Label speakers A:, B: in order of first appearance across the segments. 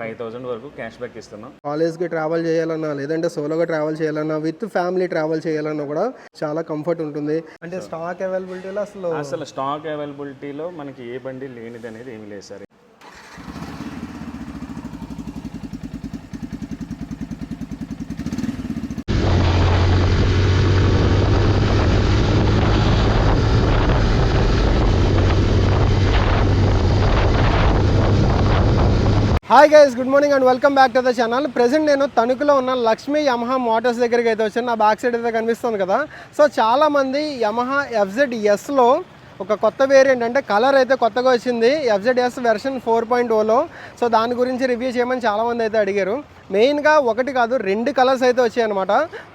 A: 5,000 వరకు cash back ఇస్తున్నాం.
B: కాలేజ్కి ట్రావెల్ చేయాలన్నా లేదంటే సోలోగా ట్రావెల్ చేయాలన్నా విత్ ఫ్యామిలీ ట్రావెల్ చేయాలన్నా కూడా చాలా కంఫర్ట్ ఉంటుంది. అంటే స్టాక్ అవైలబిలిటీలో అసలు
A: స్టాక్ అవైలబిలిటీలో మనకి ఏ బండి లేనిది అనేది ఏమి లేదు sir.
B: Hi guys, good morning and welcome back to the channel. Present నేను తణుకులో ఉన్న లక్ష్మీ యమహా మోటార్స్ దగ్గరికి అయితే వచ్చాను. నా బ్యాక్ సైడ్ అయితే కనిపిస్తుంది కదా. సో చాలామంది యమహా FZSలో ఒక కొత్త వేరియంట్ అంటే కలర్ అయితే కొత్తగా వచ్చింది, FZS వెర్షన్ 4.0లో. సో దాని గురించి రివ్యూ చేయమని చాలామంది అయితే అడిగారు. మెయిన్గా ఒకటి కాదు 2 కలర్స్ అయితే వచ్చాయి అనమాట.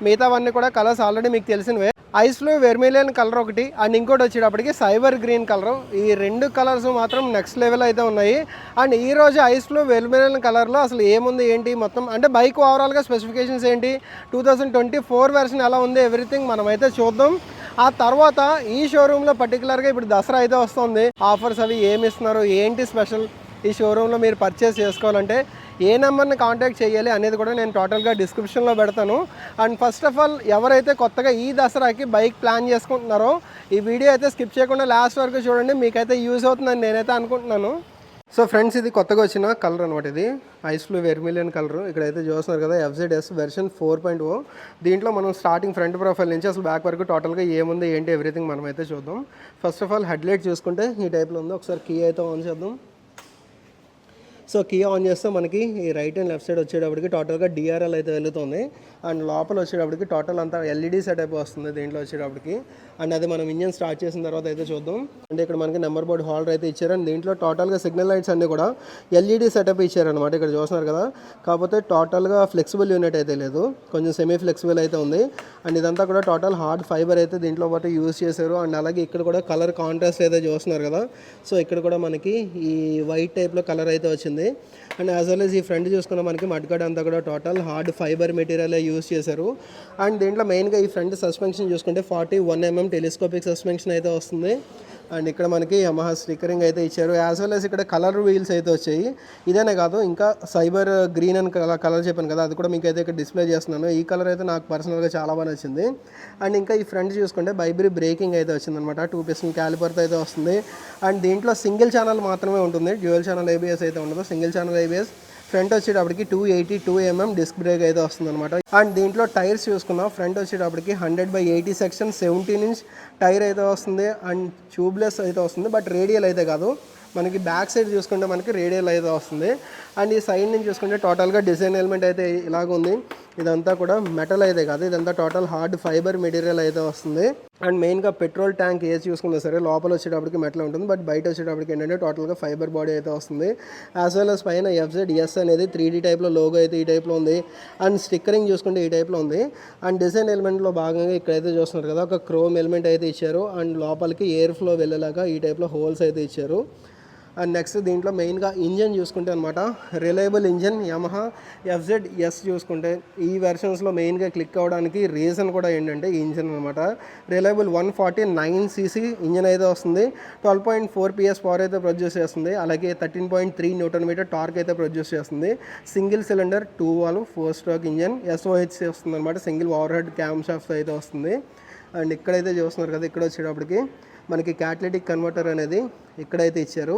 B: మిగతావన్నీ కూడా కలర్స్ ఆల్రెడీ మీకు తెలిసినవే. ఐస్ బ్లూ వెర్మిలియన్ కలర్ ఒకటి అండ్ ఇంకోటి వచ్చేటప్పటికి సైబర్ గ్రీన్ కలర్. ఈ 2 కలర్స్ మాత్రం నెక్స్ట్ లెవెల్ అయితే ఉన్నాయి. అండ్ ఈరోజు ఐస్ బ్లూ వెర్మిలియన్ కలర్లో అసలు ఏముంది ఏంటి మొత్తం అంటే బైక్ ఓవరాల్గా స్పెసిఫికేషన్స్ ఏంటి, 2024 వెర్షన్ ఎలా ఉంది, ఎవ్రీథింగ్ మనం అయితే చూద్దాం. ఆ తర్వాత ఈ షోరూంలో పర్టికులర్గా ఇప్పుడు దసరా అయితే వస్తుంది, ఆఫర్స్ అవి ఏమి ఇస్తున్నారు, ఏంటి స్పెషల్ ఈ షోరూంలో మీరు పర్చేస్ చేసుకోవాలంటే ఏ నెంబర్ని కాంటాక్ట్ చేయాలి అనేది కూడా నేను టోటల్గా డిస్క్రిప్షన్లో పెడతాను. అండ్ ఫస్ట్ ఆఫ్ ఆల్ ఎవరైతే కొత్తగా ఈ దసరాకి బైక్ ప్లాన్ చేసుకుంటున్నారో ఈ వీడియో అయితే స్కిప్ చేయకుండా లాస్ట్ వరకు చూడండి, మీకైతే యూజ్ అవుతుందని నేనైతే అనుకుంటున్నాను. సో ఫ్రెండ్స్, ఇది కొత్తగా వచ్చిన కలర్ అనమాట. ఇది ఐస్ బ్లూ వెర్మిలియన్ కలర్. ఇక్కడైతే చూస్తున్నారు కదా, FZS వెర్షన్ 4.0. దీంట్లో మనం స్టార్టింగ్ ఫ్రంట్ ప్రొఫైల్ నుంచి అసలు బ్యాక్ వరకు టోటల్గా ఏముంది ఏంటి ఎవ్రీథింగ్ మనం అయితే చూద్దాం. First of all head light చూసుకుంటే ఈ టైప్లో ఉంది. ఒకసారి కీ అయితే ఆన్ చేద్దాం. సో కీ ఆన్ చేస్తే మనకి ఈ రైట్ అండ్ లెఫ్ట్ సైడ్ వచ్చేటప్పటికి టోటల్గా DRL అయితే వెళ్తుంది. అండ్ లోపల వచ్చేటప్పటికి టోటల్ అంతా LED సెటప్ వస్తుంది దీంట్లో వచ్చేటప్పటికి. అండ్ అది మనం ఇంజన్ స్టార్ట్ చేసిన తర్వాత అయితే చూద్దాం. అంటే ఇక్కడ మనకి నెంబర్ బోర్డ్ హోల్డర్ అయితే ఇచ్చారు. అండ్ దీంట్లో టోటల్గా సిగ్నల్ లైట్స్ అన్నీ కూడా LED సెటప్ ఇచ్చారనమాట. ఇక్కడ చూస్తున్నారు కదా. కాకపోతే టోటల్గా ఫ్లెక్సిబుల్ యూనిట్ అయితే లేదు, కొంచెం సెమీ ఫ్లెక్సిబుల్ అయితే ఉంది. అండ్ ఇదంతా కూడా టోటల్ హార్డ్ ఫైబర్ అయితే దీంట్లో పాటు యూజ్ చేశారు. అండ్ అలాగే ఇక్కడ కూడా కలర్ కాంట్రాస్ట్ అయితే చూస్తున్నారు కదా. సో ఇక్కడ కూడా మనకి ఈ వైట్ టైప్లో కలర్ అయితే వచ్చింది. అండ్ యాజ్ వెల్ as ఈ ఫ్రంట్ చూసుకున్న మనకి మడ్గార్డ్ అంతా కూడా total hard fibre material use చేశారు. అండ్ దీంట్లో మెయిన్గా ఈ ఫ్రంట్ సస్పెన్షన్ చూసుకుంటే 41mm టెలిస్కోపిక్ సస్పెన్షన్ అయితే వస్తుంది. అండ్ ఇక్కడ మనకి యమహా స్టిక్కరింగ్ అయితే ఇచ్చారు. యాజ్ వెల్ as ఇక్కడ కలర్ వీల్స్ అయితే వచ్చాయి. ఇదేనే కాదు, ఇంకా సైబర్ గ్రీన్ అని కలర్ చెప్పాను కదా, అది కూడా మీకు అయితే ఇక్కడ డిస్ప్లే చేస్తున్నాను. ఈ కలర్ అయితే నాకు పర్సనల్గా చాలా బాగా నచ్చింది. అండ్ ఇంకా ఈ ఫ్రంట్ చూసుకుంటే బైబ్రీ బ్రేకింగ్ అయితే వచ్చిందనమాట. 2 piston క్యాలిపర్తో అయితే వస్తుంది. అండ్ దీంట్లో సింగిల్ ఛానల్ మాత్రమే ఉంటుంది, డ్యూయల్ ఛానల్ ABS అయితే ఉండదు, సింగిల్ ఛానల్ ABS. ఫ్రంట్ వచ్చేటప్పటికి 282mm డిస్క్ బ్రేక్ అయితే వస్తుంది అనమాట. అండ్ దీంట్లో టైర్స్ చూసుకున్నాం. ఫ్రంట్ వచ్చేటప్పటికి 100/80 సెక్షన్ 17-inch టైర్ అయితే వస్తుంది. అండ్ ట్యూబ్లెస్ అయితే వస్తుంది, బట్ రేడియల్ అయితే కాదు. మనకి బ్యాక్ సైడ్ చూసుకుంటే మనకి రేడియల్ అయితే వస్తుంది. అండ్ ఈ సైడ్ నుంచి చూసుకుంటే టోటల్గా డిజైన్ ఎలిమెంట్ అయితే ఇలాగ ఉంది. ఇదంతా కూడా మెటల్ అయితే కాదు, ఇదంతా టోటల్ హార్డ్ ఫైబర్ మెటీరియల్ అయితే వస్తుంది. అండ్ మెయిన్గా పెట్రోల్ ట్యాంక్ ఏది చూసుకున్నా సరే లోపల వచ్చేటప్పటికి మెటల్ ఉంటుంది, బట్ బయట వచ్చేటప్పటికి ఏంటంటే టోటల్గా ఫైబర్ బాడీ అయితే వస్తుంది. యాజ్ వెల్ as పైన FZS అనేది 3D టైప్లో లోగో అయితే ఈ టైప్లో ఉంది. అండ్ స్టిక్కరింగ్ చూసుకుంటే ఈ టైప్లో ఉంది. అండ్ డిజైన్ ఎలిమెంట్లో భాగంగా ఇక్కడైతే చూస్తున్నారు కదా, ఒక క్రోమ్ ఎలిమెంట్ అయితే ఇచ్చారు. అండ్ లోపలికి ఎయిర్ ఫ్లో వెళ్ళేలాగా ఈ టైప్లో హోల్స్ అయితే ఇచ్చారు. అండ్ నెక్స్ట్ దీంట్లో మెయిన్గా ఇంజన్ చూసుకుంటే అనమాట, రిలయబుల్ ఇంజన్ యమహా FZS చూసుకుంటే ఈ వెర్షన్స్లో మెయిన్గా క్లిక్ అవ్వడానికి రీజన్ కూడా ఏంటంటే ఈ ఇంజన్ అనమాట. రిలయబుల్ 149cc ఇంజన్ అయితే వస్తుంది. 12.4 PS పవర్ అయితే ప్రొడ్యూస్ చేస్తుంది. అలాగే 13.3 Nm టార్క్ అయితే ప్రొడ్యూస్ చేస్తుంది. Single cylinder 2 valve 4-stroke engine, SOHC వస్తుంది అనమాట. Single over head cam shaft అయితే వస్తుంది. అండ్ ఇక్కడైతే చూస్తున్నారు కదా, ఇక్కడ వచ్చేటప్పటికి మనకి క్యాటలిటిక్ కన్వర్టర్ అనేది ఇక్కడైతే ఇచ్చారు.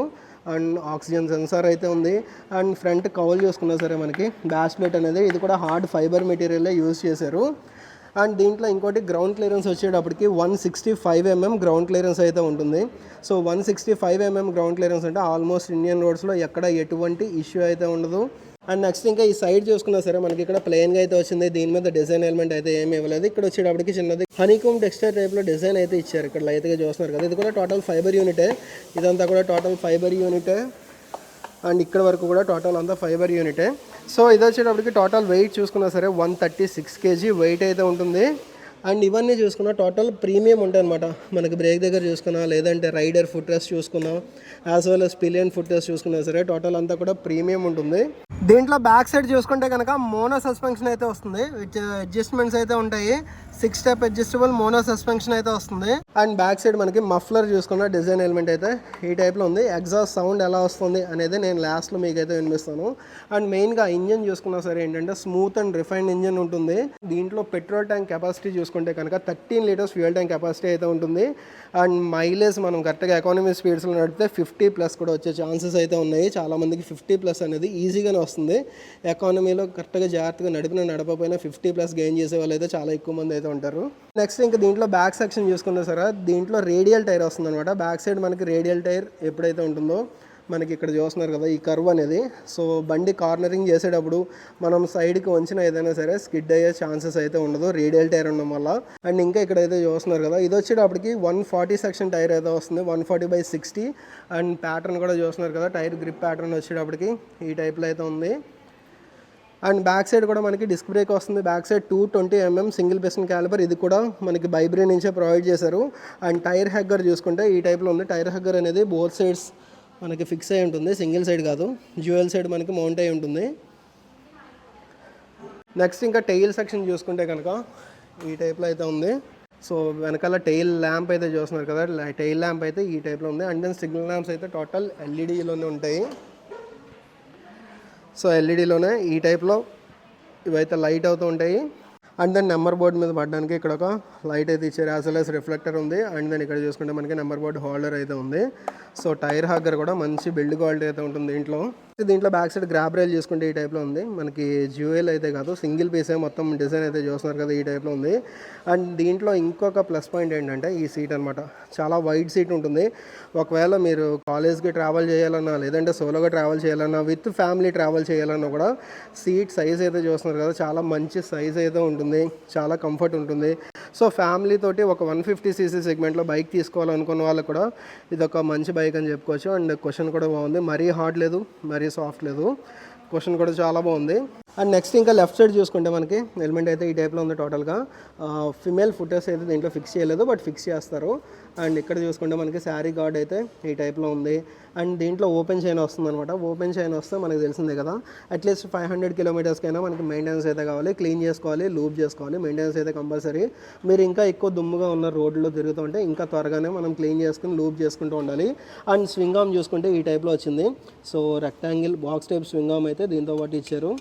B: అండ్ ఆక్సిజన్ సెన్సార్ అయితే ఉంది. అండ్ ఫ్రంట్ కవర్ చూసుకున్నా సరే మనకి డాష్ ప్లేట్ అనేది ఇది కూడా హార్డ్ ఫైబర్ మెటీరియల్లే యూజ్ చేశారు. అండ్ దీంట్లో ఇంకోటి గ్రౌండ్ క్లియరెన్స్ వచ్చేటప్పటికి 165mm గ్రౌండ్ క్లియరెన్స్ అయితే ఉంటుంది. సో 165mm గ్రౌండ్ క్లియరెన్స్ అంటే ఆల్మోస్ట్ ఇండియన్ రోడ్స్లో ఎక్కడ ఎటువంటి ఇష్యూ అయితే ఉండదు. అండ్ నెక్స్ట్ ఇంకా ఈ సైడ్ చూసుకున్నా సరే మనకి ఇక్కడ ప్లెయిన్గా అయితే వచ్చింది, దీని మీద డిజైన్ ఎలిమెంట్ అయితే ఏమి ఇవ్వలేదు. ఇక్కడ వచ్చేటప్పటికి చిన్నది హనీకోమ్ టెక్స్చర్ టైప్లో డిజైన్ అయితే ఇచ్చారు. ఇక్కడ లైట్గా చూస్తున్నారు కదా, ఇది కూడా టోటల్ ఫైబర్ యూనిటే. ఇదంతా కూడా టోటల్ ఫైబర్ యూనిటే. అండ్ ఇక్కడ వరకు కూడా టోటల్ అంతా ఫైబర్ యూనిటే. సో ఇది వచ్చేటప్పటికి టోటల్ వెయిట్ చూసుకున్నా సరే 136 kg వెయిట్ అయితే ఉంటుంది. అండ్ ఇవన్నీ చూసుకున్నా టోటల్ ప్రీమియం ఉంటాయి అనమాట. మనకి బ్రేక్ దగ్గర చూసుకున్నా లేదంటే రైడర్ ఫుట్ రెస్ట్ చూసుకున్నా as well as pillion foot rest చూసుకున్నా సరే టోటల్ అంతా కూడా ప్రీమియం ఉంటుంది. దీంట్లో బ్యాక్ సైడ్ చూసుకుంటే కనుక మోనో సస్పెన్షన్ అయితే వస్తుంది, అడ్జస్ట్మెంట్స్ అయితే ఉంటాయి. 6 స్టెప్ అడ్జస్టబుల్ మోనో సస్పెన్షన్ అయితే వస్తుంది. అండ్ బ్యాక్ సైడ్ మనకి మఫ్లర్ చూసుకున్న డిజైన్ ఎలిమెంట్ అయితే ఈ టైప్లో ఉంది. ఎగ్జాస్ట్ సౌండ్ ఎలా వస్తుంది అనేది నేను లాస్ట్లో మీకు అయితే వినిపిస్తాను. అండ్ మెయిన్గా ఇంజన్ చూసుకున్నా సరే ఏంటంటే స్మూత్ అండ్ రిఫైన్డ్ ఇంజన్ ఉంటుంది. దీంట్లో పెట్రోల్ ట్యాంక్ కెపాసిటీ చూసుకుంటే కనుక 13 లీటర్స్ ఫ్యూయల్ ట్యాంక్ కెపాసిటీ అయితే ఉంటుంది. అండ్ మైలేజ్ మనం కరెక్ట్గా ఎకానమీ స్పీడ్స్లో నడిపితే 50+ కూడా వచ్చే ఛాన్సెస్ అయితే ఉన్నాయి. చాలామందికి 50+ అనేది ఈజీగానే వస్తుంది. ఎకానమీలో కరెక్ట్గా జాగ్రత్తగా నడపపోయినా 50+ గెయిన్ చేసే వాళ్ళు అయితే చాలా ఎక్కువ మంది అయితే ఉంటారు. నెక్స్ట్ ఇంకా దీంట్లో బ్యాక్ సెక్షన్ చూసుకున్నా సరే దీంట్లో రేడియల్ టైర్ వస్తుంది అనమాట. బ్యాక్ సైడ్ మనకి రేడియల్ టైర్ ఎప్పుడైతే ఉంటుందో మనకి ఇక్కడ చూస్తున్నారు కదా ఈ కర్వ్ అనేది. సో బండి కార్నరింగ్ చేసేటప్పుడు మనం సైడ్కి వంచిన ఏదైనా సరే స్కిడ్ అయ్యే ఛాన్సెస్ అయితే ఉండదు రేడియల్ టైర్ ఉండడం వల్ల. అండ్ ఇంకా ఇక్కడైతే చూస్తున్నారు కదా ఇది వచ్చేటప్పటికి 140 సెక్షన్ టైర్ అయితే వస్తుంది, 140/60. అండ్ ప్యాటర్న్ కూడా చూస్తున్నారు కదా టైర్ గ్రిప్ ప్యాటర్న్ వచ్చేటప్పటికి ఈ టైప్లో అయితే ఉంది. అండ్ బ్యాక్ సైడ్ కూడా మనకి డిస్క్ బ్రేక్ వస్తుంది. Back side 220 mm single piston calliper, ఇది కూడా మనకి బైబ్రే నుంచే ప్రొవైడ్ చేశారు. అండ్ టైర్ హగ్గర్ చూసుకుంటే ఈ టైప్లో ఉంది. టైర్ హగ్గర్ అనేది బోత్ సైడ్స్ మనకి ఫిక్స్ అయి ఉంటుంది, సింగిల్ సైడ్ కాదు, డ్యూయల్ సైడ్ మనకి మౌంట్ అయి ఉంటుంది. నెక్స్ట్ ఇంకా టెయిల్ సెక్షన్ చూసుకుంటే కనుక ఈ టైప్లో అయితే ఉంది. సో వెనకాల టెయిల్ ల్యాంప్ అయితే చూస్తున్నారు కదా, టెయిల్ ల్యాంప్ అయితే ఈ టైప్లో ఉంది. అండ్ దెన్ సిగ్నల్ ల్యాంప్స్ అయితే టోటల్ ఎల్ఈడీలోనే ఉంటాయి. సో ఎల్ఈడీలోనే ఈ టైప్లో ఇవైతే లైట్ అవుతూ ఉంటాయి. అండ్ దెన్ నెంబర్ బోర్డు మీద పడడానికి ఇక్కడ ఒక లైట్ అయితే ఇచ్చారు, యాజ్ వెల్ యాజ్ రిఫ్లెక్టర్ ఉంది. అండ్ దెన్ ఇక్కడ చూసుకుంటే మనకి నెంబర్ బోర్డు హోల్డర్ అయితే ఉంది. సో టైర్ హగ్గర్ కూడా మంచి బిల్డ్ క్వాలిటీ అయితే ఉంటుంది దీంట్లో బ్యాక్ సైడ్ గ్రాబ్ రైల్ చూసుకుంటే ఈ టైప్లో ఉంది. మనకి జ్యువెల్ అయితే కాదు, సింగిల్ పీసే మొత్తం డిజైన్ అయితే చూస్తున్నారు కదా ఈ టైప్లో ఉంది. అండ్ దీంట్లో ఇంకొక ప్లస్ పాయింట్ ఏంటంటే ఈ సీట్ అనమాట, చాలా వైడ్ సీట్ ఉంటుంది. ఒకవేళ మీరు కాలేజ్కి ట్రావెల్ చేయాలన్నా లేదంటే సోలోగా ట్రావెల్ చేయాలన్నా విత్ ఫ్యామిలీ ట్రావెల్ చేయాలన్నా కూడా సీట్ సైజ్ అయితే చూస్తున్నారు కదా, చాలా మంచి సైజ్ అయితే ఉంటుంది, చాలా కంఫర్ట్ ఉంటుంది. సో ఫ్యామిలీ తోటి ఒక 150cc సెగ్మెంట్లో బైక్ తీసుకోవాలనుకున్న వాళ్ళకి కూడా ఇది ఒక మంచి బైక్ అని చెప్పుకోవచ్చు. అండ్ క్వశ్చన్ కూడా బాగుంది, మరీ హార్డ్ లేదు మరీ సాఫ్ట్ లేదు, క్వశ్చన్ కూడా చాలా బాగుంది. అండ్ నెక్స్ట్ ఇంకా లెఫ్ట్ సైడ్ చూసుకుంటే మనకి ఎలిమెంట్ అయితే ఈ టైప్లో ఉంది. టోటల్గా ఫిమేల్ ఫుటర్స్ అయితే దీంట్లో ఫిక్స్ చేయలేదు, బట్ ఫిక్స్ చేస్తారు. అండ్ ఇక్కడ చూసుకుంటే మనకి శారీ గార్డ్ అయితే ఈ టైప్లో ఉంది. అండ్ దీంట్లో ఓపెన్ చైన్ వస్తుంది అనమాట. ఓపెన్ చైన్ వస్తే మనకి తెలిసిందే కదా, అట్లీస్ట్ 500 కిలోమీటర్స్కైనా మనకి మెయింటెనెన్స్ అయితే కావాలి, క్లీన్ చేసుకోవాలి, లూప్ చేసుకోవాలి, మెయింటెనెన్స్ అయితే కంపల్సరీ. మీరు ఇంకా ఎక్కువ దుమ్ముగా ఉన్న రోడ్లో తిరుగుతుంటే ఇంకా త్వరగానే మనం క్లీన్ చేసుకుని లూప్ చేసుకుంటూ ఉండాలి. అండ్ స్వింగ్ ఆర్మ్ చూసుకుంటే ఈ టైప్లో వచ్చింది. So rectangle box type swing arm అయితే దీంతో పాటు ఇచ్చారు.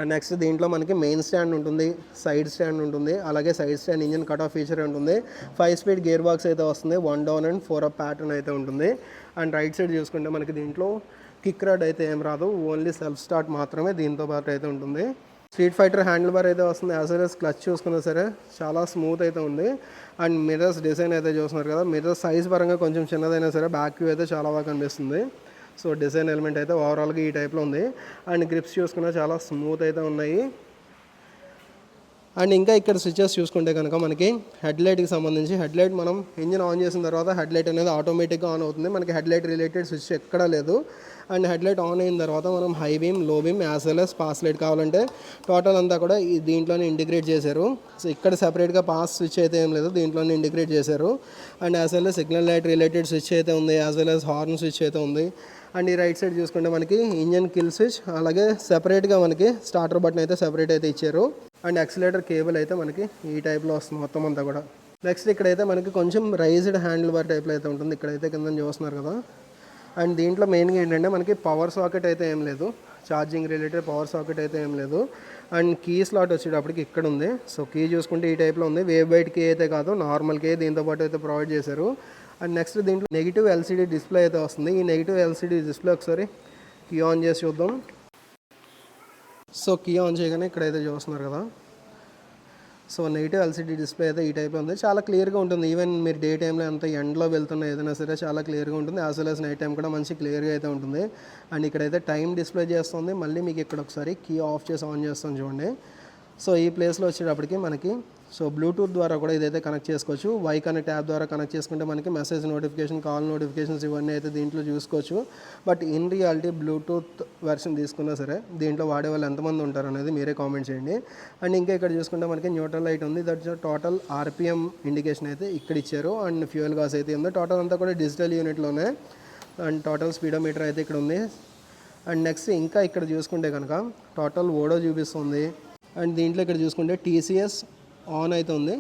B: అండ్ నెక్స్ట్ దీంట్లో మనకి మెయిన్ స్టాండ్ ఉంటుంది, సైడ్ స్టాండ్ ఉంటుంది, అలాగే side stand engine cut off feature ఉంటుంది. 5 స్పీడ్ గేర్ బాక్స్ అయితే వస్తుంది, 1 డౌన్ అండ్ 4 అప్ ప్యాటర్న్ అయితే ఉంటుంది. అండ్ రైట్ సైడ్ చూసుకుంటే మనకి దీంట్లో కిక్ రాడ్ అయితే ఏం రాదు, ఓన్లీ సెల్ఫ్ స్టార్ట్ మాత్రమే దీంతో పాటు అయితే ఉంటుంది. స్ట్రీట్ ఫైటర్ హ్యాండిల్ బార్ అయితే వస్తుంది, యాజ్ వెల్ యాజ్ క్లచ్ చూసుకున్నా సరే చాలా స్మూత్ అయితే ఉంది. అండ్ మిర్రర్స్ డిజైన్ అయితే చూస్తున్నారు కదా, మిర్రర్స్ సైజ్ పరంగా కొంచెం చిన్నదైనా సరే బ్యాక్ వ్యూ అయితే చాలా బాగా కనిపిస్తుంది. సో డిజైన్ ఎలిమెంట్ అయితే ఓవరాల్గా ఈ టైప్లో ఉంది. అండ్ గ్రిప్స్ చూసుకున్నా చాలా స్మూత్ అయితే ఉన్నాయి. అండ్ ఇంకా ఇక్కడ స్విచెస్ చూసుకుంటే కనుక మనకి హెడ్లైట్కి సంబంధించి హెడ్లైట్ మనం ఇంజిన్ ఆన్ చేసిన తర్వాత హెడ్లైట్ అనేది ఆటోమేటిక్గా ఆన్ అవుతుంది. మనకి హెడ్లైట్ రిలేటెడ్ స్విచ్ ఎక్కడా లేదు. అండ్ హెడ్లైట్ ఆన్ అయిన తర్వాత మనం హై బీమ్, లో beam, as well as pass light కావాలంటే టోటల్ అంతా కూడా దీంట్లోనే ఇంటిగ్రేట్ చేశారు. సో ఇక్కడ సెపరేట్గా పాస్ స్విచ్ అయితే ఏం లేదు, దీంట్లోనే ఇంటిగ్రేట్ చేశారు. And as well as signal light related switch అయితే ఉంది, as well as horn switch అయితే ఉంది. అండ్ ఈ రైట్ సైడ్ చూసుకుంటే మనకి ఇంజన్ కిల్ స్విచ్, అలాగే సెపరేట్గా మనకి స్టార్టర్ బటన్ అయితే సెపరేట్ అయితే ఇచ్చారు. అండ్ యాక్సిలేటర్ కేబుల్ అయితే మనకి ఈ టైప్లో వస్తుంది మొత్తం అంతా కూడా. నెక్స్ట్ ఇక్కడైతే మనకి కొంచెం రైజ్డ్ హ్యాండిల్ బార్ టైప్లో అయితే ఉంటుంది, ఇక్కడైతే కింద చూస్తున్నారు కదా. అండ్ దీంట్లో మెయిన్గా ఏంటంటే మనకి పవర్ సాకెట్ అయితే ఏం లేదు, ఛార్జింగ్ రిలేటెడ్ పవర్ సాకెట్ అయితే ఏం లేదు. అండ్ కీ స్లాట్ వచ్చేటప్పటికి ఇక్కడ ఉంది. సో కీ చూసుకుంటే ఈ టైప్లో ఉంది, వేవ్ బైట్ కీ అయితే కాదు, నార్మల్ కీ దీంతో పాటు అయితే ప్రొవైడ్ చేశారు. అండ్ నెక్స్ట్ దీంట్లో నెగిటివ్ ఎల్సీడీ డిస్ప్లే అయితే వస్తుంది. ఈ నెగిటివ్ ఎల్సీడీ డిస్ప్లే ఒకసారి కీ ఆన్ చేసి చూద్దాం. సో కీ ఆన్ చేయగానే ఇక్కడైతే చూస్తున్నారు కదా, సో నెగిటివ్ ఎల్సీడీ డిస్ప్లే అయితే ఈ టైప్లో ఉంది, చాలా క్లియర్గా ఉంటుంది. ఈవెన్ మీరు డే టైంలో ఎంత ఎండ్లో వెళ్తున్నా ఏదైనా సరే చాలా క్లియర్గా ఉంటుంది, as well as night time కూడా మంచి క్లియర్గా అయితే ఉంటుంది. అండ్ ఇక్కడైతే టైం డిస్ప్లే చేస్తుంది. మళ్ళీ మీకు ఇక్కడ ఒకసారి కీ ఆఫ్ చేసి ఆన్ చేస్తాం చూడండి. సో ఈ ప్లేస్లో వచ్చేటప్పటికి మనకి సో బ్లూటూత్ ద్వారా కూడా ఇదైతే కనెక్ట్ చేసుకోవచ్చు. వై కనెక్ట్ యాప్ ద్వారా కనెక్ట్ చేసుకుంటే మనకి మెసేజ్ నోటిఫికేషన్, కాల్ నోటిఫికేషన్స్ ఇవన్నీ అయితే దీంట్లో చూసుకోవచ్చు. But in reality Bluetooth version తీసుకున్నా సరే దీంట్లో వాడే వాళ్ళు ఎంతమంది ఉంటారు అనేది మీరే కామెంట్ చేయండి. అండ్ ఇంకా ఇక్కడ చూసుకుంటే మనకి న్యూట్రల్ లైట్ ఉంది, దట్ టోటల్ ఆర్పిఎం ఇండికేషన్ అయితే ఇక్కడ ఇచ్చారు. అండ్ ఫ్యూయల్ గాస్ అయితే ఉంది, టోటల్ అంతా కూడా డిజిటల్ యూనిట్లోనే. అండ్ టోటల్ స్పీడోమీటర్ అయితే ఇక్కడ ఉంది. అండ్ నెక్స్ట్ ఇంకా ఇక్కడ చూసుకుంటే కనుక టోటల్ ఓడో చూపిస్తుంది. అండ్ దీంట్లో ఇక్కడ చూసుకుంటే టీసీఎస్ ఆన్ అవుతుంది.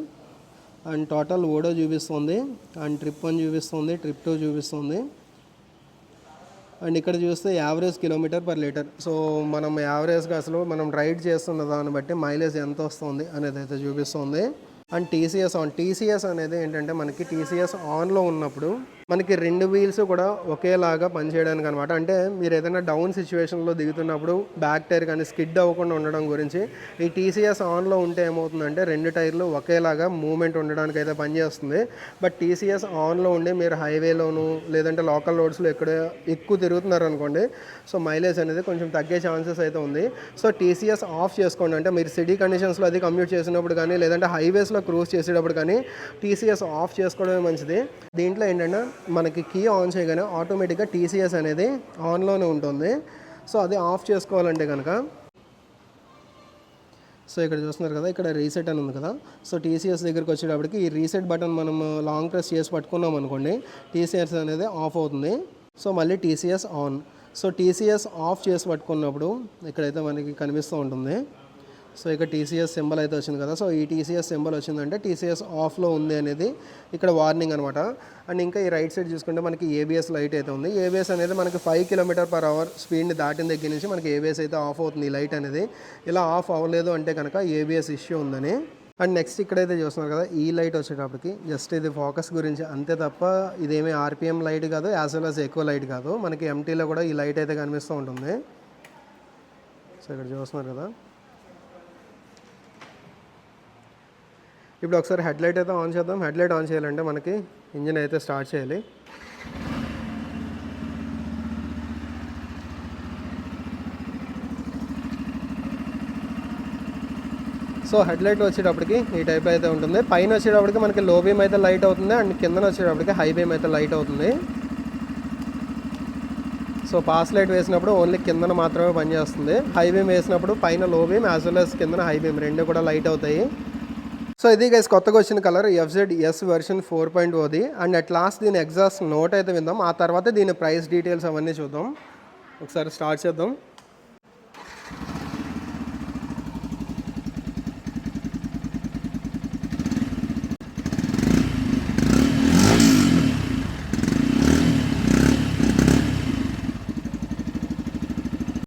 B: అండ్ టోటల్ ఓడో చూపిస్తుంది, అండ్ ట్రిప్ 1 చూపిస్తుంది, ట్రిప్ 2 చూపిస్తుంది. అండ్ ఇక్కడ చూస్తే average kilometre per litre. So మనం యావరేజ్గా అసలు మనం రైడ్ చేస్తున్న దాన్ని బట్టి మైలేజ్ ఎంత వస్తుంది అనేది అయితే చూపిస్తుంది. And TCS on. టీసీఎస్ అనేది ఏంటంటే మనకి టీసీఎస్ ఆన్లో ఉన్నప్పుడు మనకి 2 వీల్స్ కూడా ఒకేలాగా పనిచేయడానికి అనమాట. అంటే మీరు ఏదైనా డౌన్ సిచ్యువేషన్లో దిగుతున్నప్పుడు బ్యాక్ టైర్ కానీ స్కిడ్ అవ్వకుండా ఉండడం గురించి ఈ టీసీఎస్ ఆన్లో ఉంటే ఏమవుతుందంటే 2 టైర్లు ఒకేలాగా మూవ్మెంట్ ఉండడానికి అయితే పనిచేస్తుంది. బట్ టీసీఎస్ ఆన్లో ఉండి మీరు హైవేలోను లేదంటే లోకల్ రోడ్స్లో ఎక్కువ తిరుగుతున్నారు అనుకోండి, సో మైలేజ్ అనేది కొంచెం తగ్గే ఛాన్సెస్ అయితే ఉంది. సో టీసీఎస్ ఆఫ్ చేసుకోండి. అంటే మీరు సిటీ కండిషన్స్లో అది కమ్యూట్ చేసినప్పుడు కానీ లేదంటే హైవేస్లో క్రూజ్ చేసేటప్పుడు కానీ టీసీఎస్ ఆఫ్ చేసుకోవడమే మంచిది. దీంట్లో ఏంటంటే మనకి కీ ఆన్ చేయగానే ఆటోమేటిక్గా టీసీఎస్ అనేది ఆన్లోనే ఉంటుంది. సో అది ఆఫ్ చేసుకోవాలంటే కనుక సో ఇక్కడ చూస్తున్నారు కదా, ఇక్కడ రీసెట్ అని ఉంది కదా. సో టీసీఎస్ దగ్గరికి వచ్చేటప్పటికి ఈ రీసెట్ బటన్ మనం లాంగ్ ప్రెస్ చేసి పట్టుకున్నాం అనుకోండి, టీసీఎస్ అనేది ఆఫ్ అవుతుంది. సో మళ్ళీ TCS on. So TCS of చేసి పట్టుకున్నప్పుడు ఇక్కడైతే మనకి కనిపిస్తూ ఉంటుంది. సో ఇక్కడ టీసీఎస్ సింబల్ అయితే వచ్చింది కదా. సో ఈ టీసీఎస్ సింబల్ వచ్చిందంటే టీసీఎస్ ఆఫ్లో ఉంది అనేది ఇక్కడ వార్నింగ్ అనమాట. అండ్ ఇంకా ఈ రైట్ సైడ్ చూసుకుంటే మనకి ఏబిఎస్ లైట్ అయితే ఉంది. ఏబిఎస్ అనేది మనకి 5 km/h స్పీడ్ని దాటిన దగ్గర నుంచి మనకి ఏబిఎస్ అయితే ఆఫ్ అవుతుంది. ఈ లైట్ అనేది ఇలా ఆఫ్ అవ్వలేదు అంటే కనుక ఏబిఎస్ ఇష్యూ ఉందని. అండ్ నెక్స్ట్ ఇక్కడైతే చూస్తున్నారు కదా, ఈ లైట్ వచ్చేటప్పటికి జస్ట్ ఇది ఫోకస్ గురించి అంతే తప్ప ఇదేమీ ఆర్పిఎం లైట్ కాదు, యాజ్ వెల్ యాజ్ ఎక్కువ లైట్ కాదు. మనకి ఎంటీలో కూడా ఈ లైట్ అయితే కనిపిస్తూ ఉంటుంది. సో ఇక్కడ చూస్తున్నారు కదా. ఇప్పుడు ఒకసారి హెడ్లైట్ అయితే ఆన్ చేద్దాం. హెడ్లైట్ ఆన్ చేయాలంటే మనకి ఇంజిన్ అయితే స్టార్ట్ చేయాలి. సో హెడ్లైట్ వచ్చేటప్పటికి ఈ టైప్ అయితే ఉంటుంది. పైన వచ్చేటప్పటికి మనకి లో బీమ్ అయితే లైట్ అవుతుంది, అండ్ కిందన వచ్చేటప్పటికి హై బీమ్ అయితే లైట్ అవుతుంది. సో పాస్ లైట్ వేసినప్పుడు ఓన్లీ కిందన మాత్రమే పనిచేస్తుంది. హై బీమ్ వేసినప్పుడు పైన low beam as well as కిందన హై బీమ్ రెండు కూడా లైట్ అవుతాయి. సో ఇది గైస్ కొత్తగా వచ్చిన కలర్ FZS వెర్షన్ 4.0ది. అండ్ అట్ లాస్ట్ దీని ఎగ్జాస్ట్ నోట్ అయితే విందాం, ఆ తర్వాత దీని ప్రైస్ డీటెయిల్స్ అవన్నీ చూద్దాం. ఒకసారి స్టార్ట్ చేద్దాం.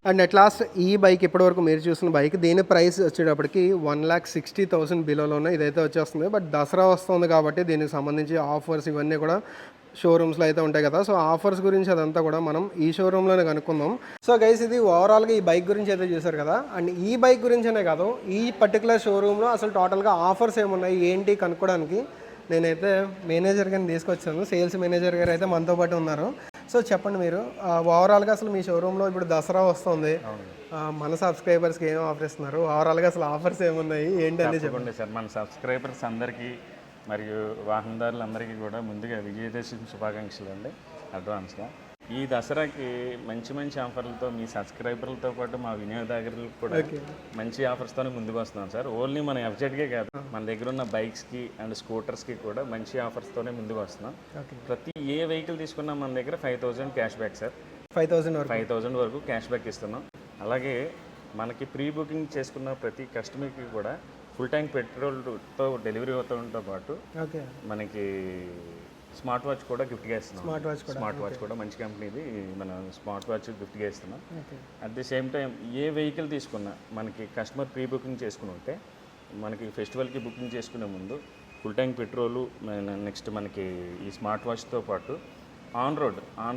B: అండ్ అట్ లాస్ట్ ఈ బైక్ ఇప్పటివరకు మీరు చూసిన బైక్ దీని ప్రైస్ వచ్చేటప్పటికి 1,60,000 బిలోలోనే ఇదైతే వచ్చేస్తుంది. బట్ దసరా వస్తుంది కాబట్టి దీనికి సంబంధించి ఆఫర్స్ ఇవన్నీ కూడా షోరూమ్స్లో అయితే ఉంటాయి కదా. సో ఆఫర్స్ గురించి అదంతా కూడా మనం ఈ షోరూంలోనే కనుక్కుందాం. సో గైస్ ఇది ఓవరాల్గా ఈ బైక్ గురించి అయితే చూసారు కదా. అండ్ ఈ బైక్ గురించనే కాదు, ఈ పర్టికులర్ షోరూంలో అసలు టోటల్గా ఆఫర్స్ ఏమున్నాయి ఏంటి కనుక్కోవడానికి నేనైతే మేనేజర్ గారిని తీసుకొచ్చాను. సేల్స్ మేనేజర్ గారు అయితే మనతో పాటు ఉన్నారు. సో చెప్పండి మీరు ఓవరాల్గా అసలు మీ షోరూంలో ఇప్పుడు దసరా వస్తుంది, మన సబ్స్క్రైబర్స్కి ఏం ఆఫర్ ఇస్తున్నారు, ఓవరాల్గా అసలు ఆఫర్స్ ఏమున్నాయి ఏంటి అని చెప్పండి
A: సార్. మన సబ్స్క్రైబర్స్ అందరికీ మరియు వాహనదారులందరికీ కూడా ముందుగా విజయదశమి శుభాకాంక్షలు అండి అడ్వాన్స్గా. ఈ దసరాకి మంచి మంచి ఆఫర్లతో మీ సబ్స్క్రైబర్లతో పాటు మా వినియోగదారులకు కూడా మంచి ఆఫర్స్తోనే ముందుకు వస్తున్నాం సార్. ఓన్లీ మన FZకే కాదు, మన దగ్గర ఉన్న బైక్స్కి అండ్ స్కూటర్స్కి కూడా మంచి ఆఫర్స్తోనే ముందుకు వస్తున్నాం. ప్రతి ఏ వెహికల్ తీసుకున్నా మన దగ్గర 5,000 క్యాష్ బ్యాక్ సార్. 5,000 వరకు క్యాష్ బ్యాక్ ఇస్తున్నాం. అలాగే మనకి ప్రీ బుకింగ్ చేసుకున్న ప్రతి కస్టమర్కి కూడా ఫుల్ ట్యాంక్ పెట్రోల్తో డెలివరీ అవుతుంతో పాటు మనకి స్మార్ట్ వాచ్ కూడా గిఫ్ట్గా ఇస్తున్నాం. స్మార్ట్ వాచ్ కూడా మంచి కంపెనీది, మన స్మార్ట్ వాచ్ గిఫ్ట్గా ఇస్తున్నాం. At the same time A vehicle తీసుకున్నా మనకి కస్టమర్ ప్రీ బుకింగ్ చేసుకుని ఉంటే మనకి ఫెస్టివల్కి బుకింగ్ చేసుకునే ముందు ఫుల్ ట్యాంక్ పెట్రోలు, నెక్స్ట్ మనకి ఈ స్మార్ట్ వాచ్తో పాటు ఆన్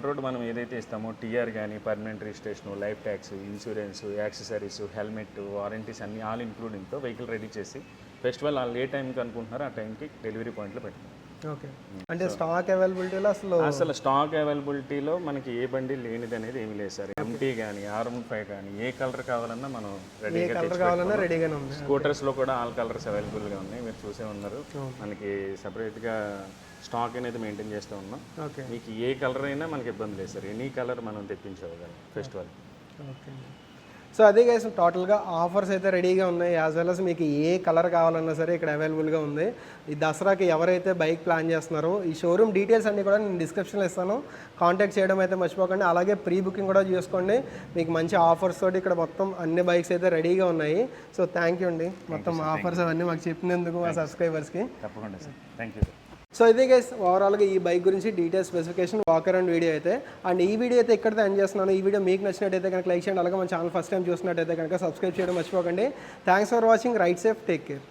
A: రోడ్ మనం ఏదైతే ఇస్తామో టీఆర్ కానీ permanent registration, life tax, insurance, accessories, helmet, warranties అన్నీ ఆల్ ఇంక్లూడింగ్తో వెహికల్ రెడీ చేసి ఫెస్టివల్ వాళ్ళు ఏ టైంకి అనుకుంటున్నారో ఆ టైంకి డెలివరీ పాయింట్లో పెట్టాం.
B: ఓకే. అంటే స్టాక్ అవైలబిలిటీలో అసలు
A: స్టాక్ అవైలబిలిటీలో మనకి ఏ బండి లేనిది అనేది ఏమీ లేదు సార్. ఎంటీ కానీ R15 కానీ ఏ కలర్ కావాలన్నా మనం రెడీగా ఉంది. స్కూటర్స్లో కూడా ఆల్ కలర్స్ అవైలబుల్గా ఉన్నాయి, మీరు చూసే ఉన్నారు. మనకి సపరేట్గా స్టాక్ అనేది మెయింటైన్ చేస్తూ ఉన్నాం. మీకు ఏ కలర్ అయినా మనకి ఇబ్బంది లేదు సార్, ఎనీ కలర్ మనం తెప్పించగలం ఫెస్టివల్.
B: ఓకే. సో అదే గైస్ టోటల్గా ఆఫర్స్ అయితే రెడీగా ఉన్నాయి. యాజ్ వెల్ అస్ మీకు ఏ కలర్ కావాలన్నా సరే ఇక్కడ అవైలబుల్గా ఉంది. ఈ దసరాకి ఎవరైతే బైక్ ప్లాన్ చేస్తున్నారో ఈ షోరూమ్ డీటెయిల్స్ అన్నీ కూడా నేను డిస్క్రిప్షన్లో ఇస్తాను. కాంటాక్ట్ చేయడం అయితే మర్చిపోకండి. అలాగే ప్రీ బుకింగ్ కూడా చేసుకోండి. మీకు మంచి ఆఫర్స్ తోటి ఇక్కడ మొత్తం అన్ని బైక్స్ అయితే రెడీగా ఉన్నాయి. సో థ్యాంక్ యూ అండి మొత్తం ఆఫర్స్ అవన్నీ మాకు చెప్పినందుకు మా సబ్స్క్రైబర్స్కి.
A: తప్పకుండా సార్, థ్యాంక్ యూ.
B: సో ఇదే గైస్ ఓవరాల్గా ఈ బైక్ గురించి details specification walker and video అయితే. అండ్ ఈ వీడియో అయితే ఇక్కడితో ఎండ్ చేస్తున్నాను. ఈ వీడియో మీకు నచ్చినట్టయితే కనుక లైక్ చేయండి. అలాగే మన ఛానల్ ఫస్ట్ టైం చూసినట్టయితే కనుక సబ్స్క్రైబ్ చేయడం మర్చిపోకండి. Thanks for watching. Right safe, take care.